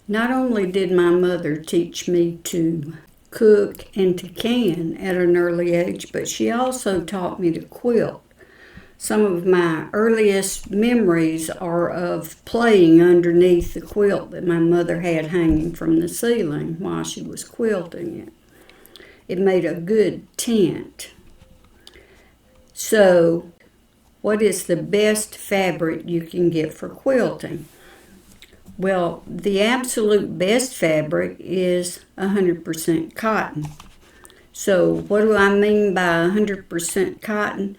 Not only did my mother teach me to cook and to can at an early age, but she also taught me to quilt. Some of my earliest memories are of playing underneath the quilt that my mother had hanging from the ceiling while she was quilting it. It made a good tent. So, what is the best fabric you can get for quilting? Well, the absolute best fabric is 100% cotton. So, what do I mean by 100% cotton?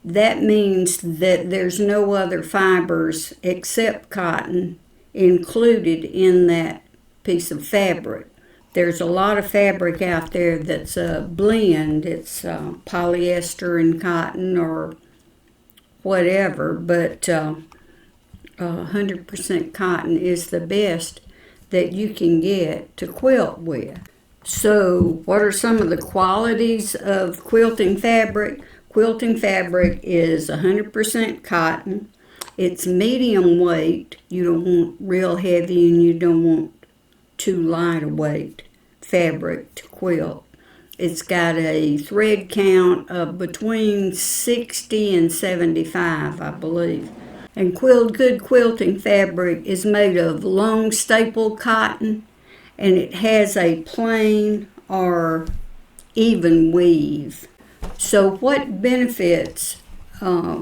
That means that there's no other fibers except cotton included in that piece of fabric. There's a lot of fabric out there that's a blend. It's polyester and cotton or whatever, but 100% cotton is the best that you can get to quilt with. So, what are some of the qualities of quilting fabric? Quilting fabric is 100% cotton. It's medium weight. You don't want real heavy and you don't want too light a weight fabric to quilt. It's got a thread count of between 60 and 75, I believe. And good quilting fabric is made of long staple cotton, and it has a plain or even weave. So what benefits does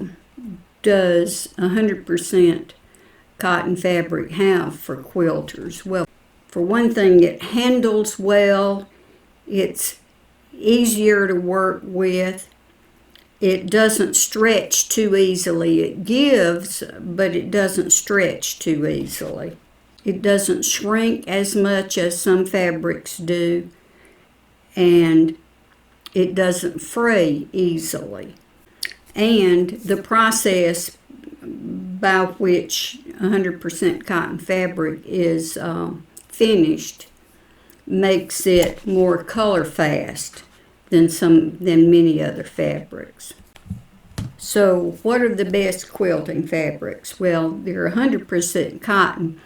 100% cotton fabric have for quilters? Well, for one thing, it handles well. It's easier to work with. It doesn't stretch too easily. It gives, but it doesn't stretch too easily. It doesn't shrink as much as some fabrics do, and it doesn't fray easily. And the process by which 100% cotton fabric is finished makes it more color fast than many other fabrics. So what are the best quilting fabrics? Well, they're 100% cotton,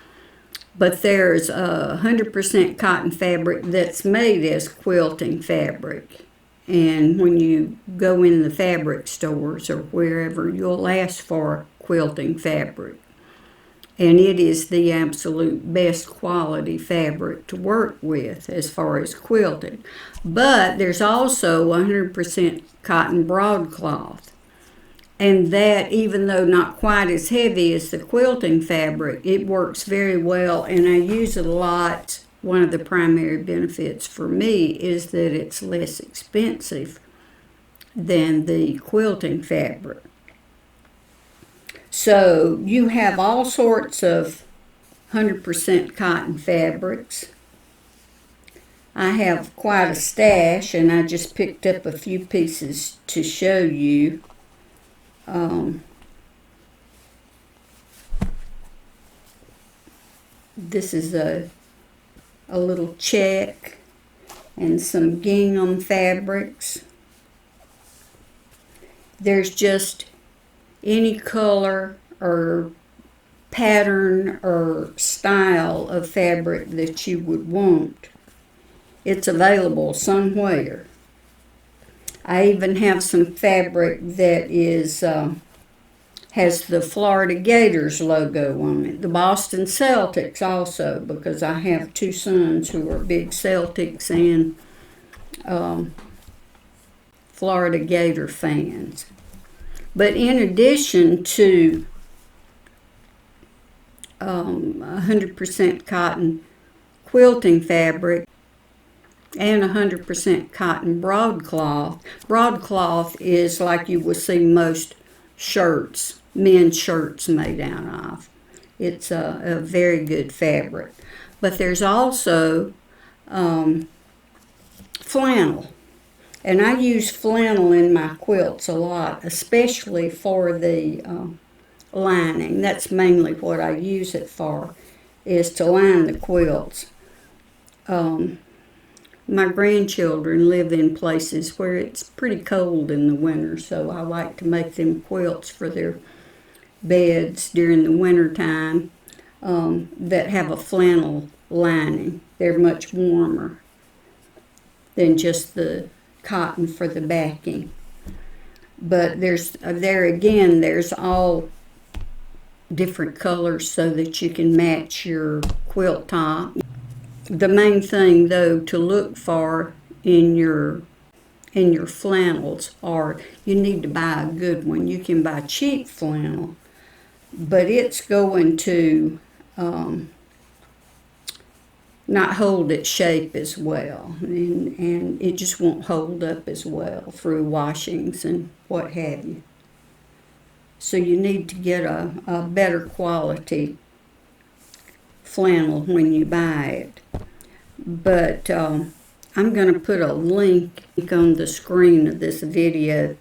but there's 100% cotton fabric that's made as quilting fabric. And when you go in the fabric stores or wherever, you'll ask for quilting fabric. And it is the absolute best quality fabric to work with as far as quilting. But there's also 100% cotton broadcloth. And that, even though not quite as heavy as the quilting fabric, it works very well, and I use it a lot. One of the primary benefits for me is that it's less expensive than the quilting fabric. So you have all sorts of 100% cotton fabrics. I have quite a stash, and I just picked up a few pieces to show you. This is a little check and some gingham fabrics. There's just any color or pattern or style of fabric that you would want. It's available somewhere. I even have some fabric that is has the Florida Gators logo on it. The Boston Celtics also, because I have two sons who are big Celtics and Florida Gator fans. But in addition to 100% cotton quilting fabric and 100% cotton broadcloth, broadcloth is like you will see most shirts, men's shirts made out of. It's a very good fabric. But there's also flannel. And I use flannel in my quilts a lot, especially for the lining. That's mainly what I use it for, is to line the quilts. My grandchildren live in places where it's pretty cold in the winter, so I like to make them quilts for their beds during the winter time that have a flannel lining. They're much warmer than just the cotton for the backing. But there's all different colors so that you can match your quilt top. The main thing, though, to look for in your flannels are, you need to buy a good one. You can buy cheap flannel, but it's going to not hold its shape as well, and it just won't hold up as well through washings and what have you. So you need to get a better quality flannel when you buy it. But I'm going to put a link on the screen of this video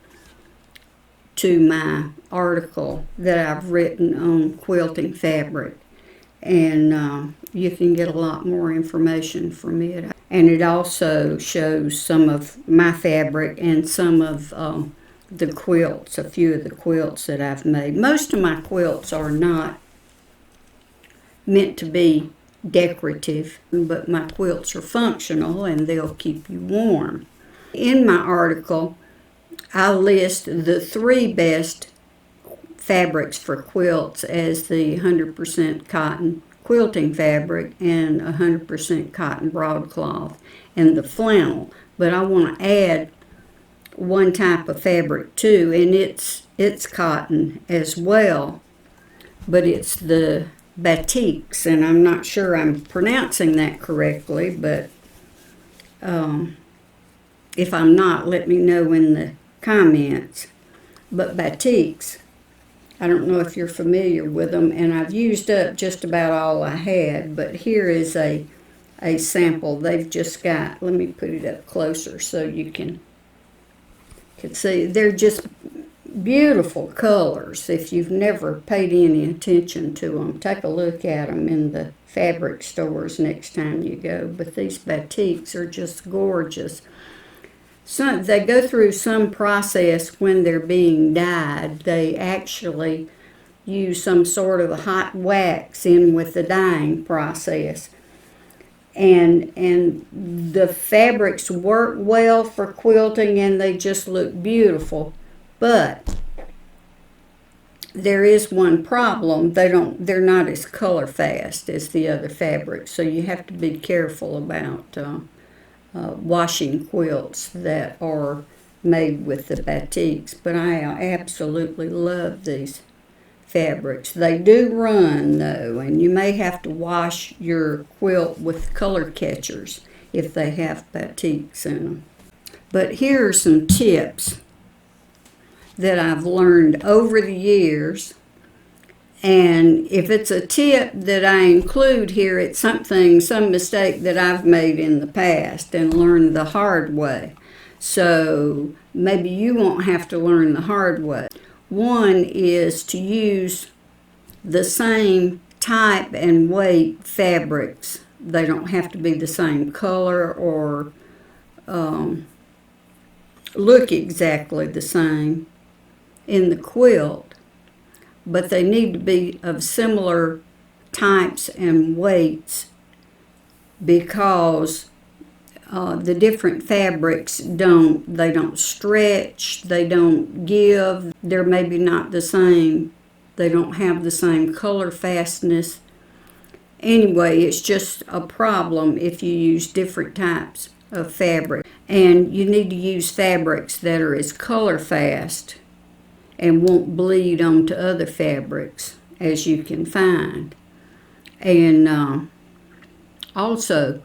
to my article that I've written on quilting fabric, and you can get a lot more information from it. And it also shows some of my fabric and some of the quilts, a few of the quilts that I've made. Most of my quilts are not meant to be decorative, but my quilts are functional and they'll keep you warm. In my article, I list the 3 best fabrics for quilts as the 100% cotton quilting fabric and 100% cotton broadcloth and the flannel. But I want to add one type of fabric too, and it's cotton as well, but it's the batiks, and I'm not sure I'm pronouncing that correctly, but if I'm not, let me know in the comments. But batiks, I don't know if you're familiar with them, and I've used up just about all I had, but here is a sample. They've just got, let me put it up closer so you can see. They're just beautiful colors. If you've never paid any attention to them, take a look at them in the fabric stores next time you go. But these batiks are just gorgeous. They go through some process when they're being dyed. They actually use some sort of a hot wax in with the dyeing process. And the fabrics work well for quilting, and they just look beautiful. But there is one problem. They're not as color fast as the other fabrics, so you have to be careful about washing quilts that are made with the batiks. But I absolutely love these fabrics. They do run though, and you may have to wash your quilt with color catchers if they have batiks in them. But here are some tips that I've learned over the years, and if it's a tip that I include here, it's some mistake that I've made in the past and learned the hard way. So maybe you won't have to learn the hard way. One is to use the same type and weight fabrics. They don't have to be the same color or look exactly the same in the quilt, but they need to be of similar types and weights, because the different fabrics don't stretch, they don't give, they're maybe not the same, they don't have the same color fastness. Anyway, it's just a problem if you use different types of fabric. And you need to use fabrics that are as color fast and won't bleed onto other fabrics as you can find. And also,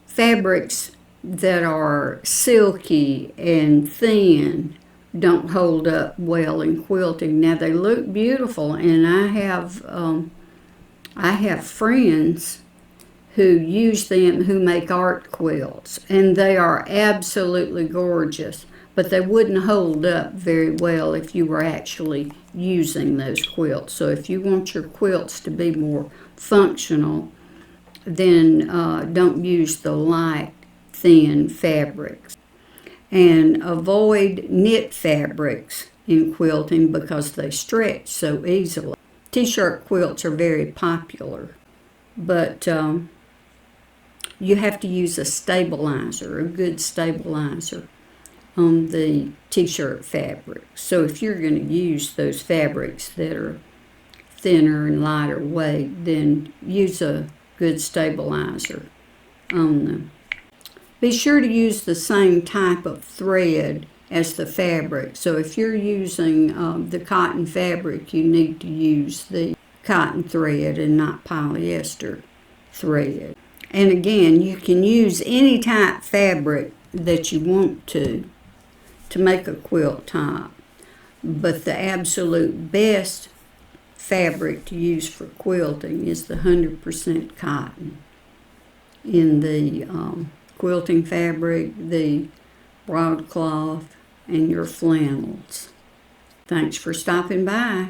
fabrics that are silky and thin don't hold up well in quilting. Now, they look beautiful, and I have friends who use them, who make art quilts, and they are absolutely gorgeous, but they wouldn't hold up very well if you were actually using those quilts. So if you want your quilts to be more functional, then don't use the light, thin fabrics. And avoid knit fabrics in quilting because they stretch so easily. T-shirt quilts are very popular, but you have to use a stabilizer, a good stabilizer on the t-shirt fabric. So if you're going to use those fabrics that are thinner and lighter weight, then use a good stabilizer on them. Be sure to use the same type of thread as the fabric. So if you're using the cotton fabric, you need to use the cotton thread and not polyester thread. And again, you can use any type fabric that you want to make a quilt top. But the absolute best fabric to use for quilting is the 100% cotton. In the quilting fabric, the broadcloth, and your flannels. Thanks for stopping by.